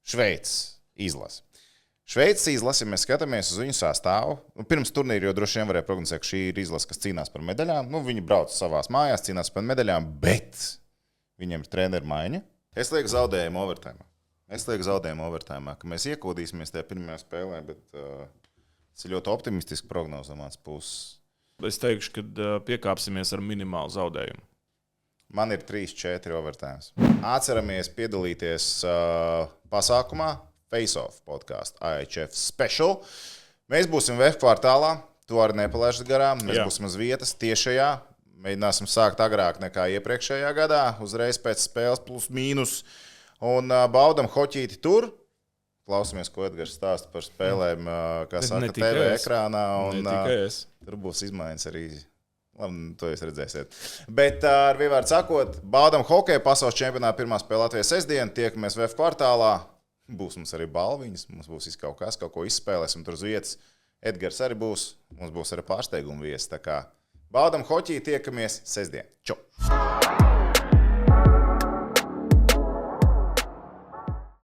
Šveices izlase. Šveices izlase, ja mēs skatāmies uz viņu sastāvu, pirms turnīra jau droši vien varēja prognozēt, ka šī ir izlase, kas cīnās par medaļām. Viņi brauc savās mājās, cīnās par medaļām, bet viņiem ir treneru maiņa. Es lieku zaudējumu overtājumā, ka mēs iekūdīsimies tajā pirmajā spēlē, bet tas ir ļoti optimistiski prognoze no manas puses. Es teikšu, ka piekāpsimies ar minimālu zaudējumu. Man ir 3-4 overtājums. Atceramies piedalīties pasākumā Face Off podkāstu IHF Special. Mēs būsim VF kvartālā, to arī nepalaižat garām. Mēs būsim uz vietas tiešajā. Mēģināsim sākt agrāk nekā iepriekšējā gadā, uzreiz pēc spēles plus mīnus. Un baudam hoķīti tur. Klausamies, ko Edgars stāsta par spēlēm, kā saka, TV ekrānā. Un, tur būs izmaiņas arī. Labi, to jūs redzēsiet. Bet ar vienvārdu sakot, baudam hokeju pasaules čempionāta pirmā spēle Latvijas sestdien. Tiekamies VF kvartālā. Būs mums arī balviņas, mums būs kaut kas, kaut ko izspēlēsim tur uz vietas. Edgars arī būs, mums būs arī pārsteiguma viesis. Tā kā baudam hoķī, tiekamies sestdien. Čau!